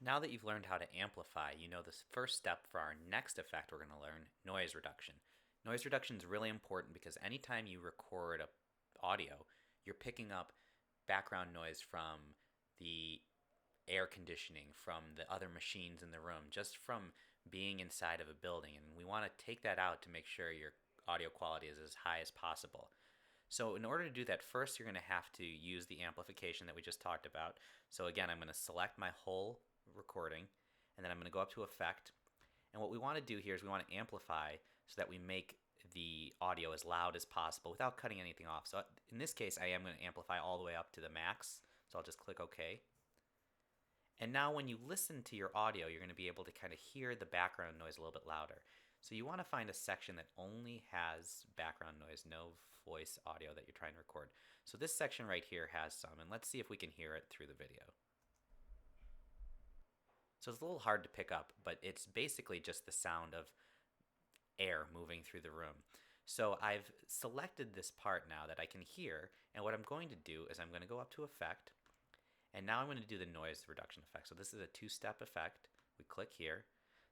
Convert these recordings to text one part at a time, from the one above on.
Now that you've learned how to amplify, you know the first step for our next effect we're going to learn, noise reduction. Noise reduction is really important because anytime you record audio, you're picking up background noise from the air conditioning, from the other machines in the room, just from being inside of a building. And we want to take that out to make sure your audio quality is as high as possible. So in order to do that, first you're going to have to use the amplification that we just talked about. So again, I'm going to select my whole recording, and then I'm going to go up to Effect. And what we want to do here is we want to amplify so that we make the audio as loud as possible without cutting anything off. So in this case, I am going to amplify all the way up to the max. So I'll just click OK. And now when you listen to your audio, you're going to be able to kind of hear the background noise a little bit louder. So you want to find a section that only has background noise, no voice audio that you're trying to record. So this section right here has some, and let's see if we can hear it through the video. So it's a little hard to pick up, but it's basically just the sound of air moving through the room. So I've selected this part now that I can hear, and what I'm going to do is I'm going to go up to Effect, and now I'm going to do the noise reduction effect. So this is a two-step effect. We click here.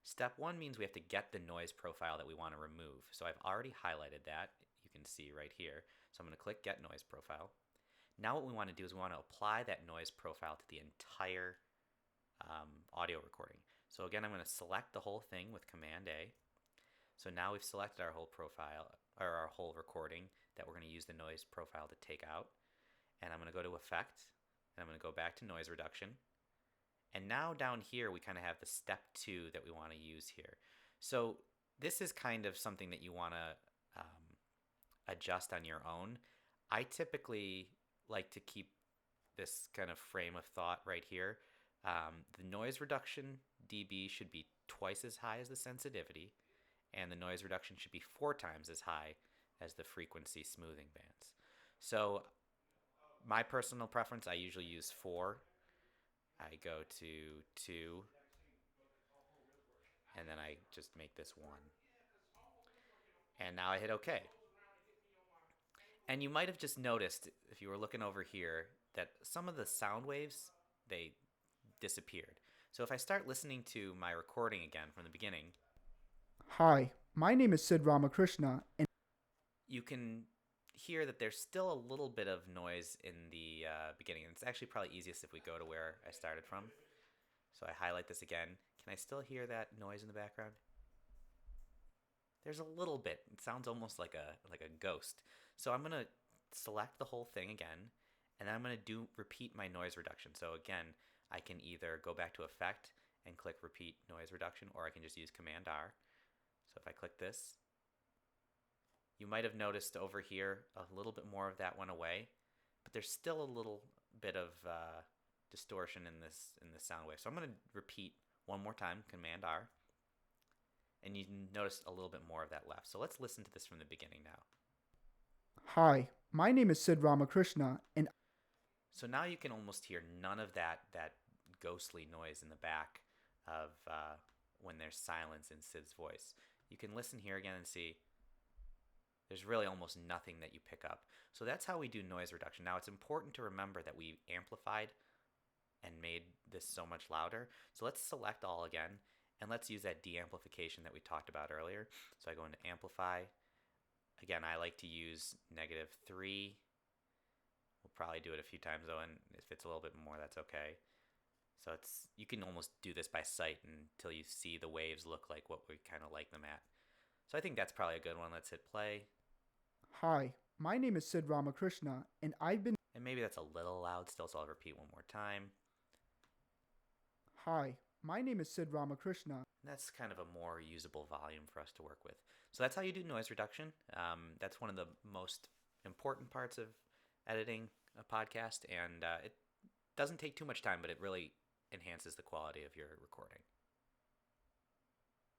Step one means we have to get the noise profile that we want to remove. So I've already highlighted that. You can see right here. So I'm going to click Get Noise Profile. Now what we want to do is we want to apply that noise profile to the entire audio recording. So again, I'm going to select the whole thing with Command A. So now we've selected our whole profile, or our whole recording that we're going to use the noise profile to take out. And I'm going to go to Effect, and I'm going to go back to noise reduction. And now down here, we kind of have the step 2 that we want to use here. So this is kind of something that you want to adjust on your own. I typically like to keep this kind of frame of thought right here. The noise reduction dB should be twice as high as the sensitivity, and the noise reduction should be 4 times as high as the frequency smoothing bands. So my personal preference, I usually use 4. I go to 2, and then I just make this 1. And now I hit OK. And you might have just noticed, if you were looking over here, that some of the sound waves, they disappeared. So if I start listening to my recording again from the beginning, Hi, my name is Sid Ramakrishna, and you can hear that there's still a little bit of noise in the beginning. And it's actually probably easiest if we go to where I started from. So I highlight this again. Can I still hear that noise in the background? There's a little bit. It sounds almost like a ghost. So I'm going to select the whole thing again, and then I'm going to repeat my noise reduction. So again, I can either go back to Effect and click Repeat Noise Reduction, or I can just use Command R. So if I click this, you might have noticed over here a little bit more of that went away, but there's still a little bit of distortion in this sound wave. So I'm going to repeat one more time, Command R, and you notice a little bit more of that left. So let's listen to this from the beginning now. hi, my name is Sid Ramakrishna, and So now you can almost hear none of that ghostly noise in the back of when there's silence in Sid's voice. You can listen here again and see there's really almost nothing that you pick up. So that's how we do noise reduction. Now it's important to remember that we amplified and made this so much louder. So let's select all again, and let's use that de-amplification that we talked about earlier. So I go into Amplify. Again, I like to use -3. We'll probably do it a few times though, and if it's a little bit more, that's okay. So you can almost do this by sight until you see the waves look like what we kind of like them at. So I think that's probably a good one. Let's hit play. hi, my name is Sid Ramakrishna, and I've been And maybe that's a little loud still, so I'll repeat one more time. hi, my name is Sid Ramakrishna. And that's kind of a more usable volume for us to work with. So that's how you do noise reduction. That's one of the most important parts of editing a podcast, and it doesn't take too much time, but it really enhances the quality of your recording.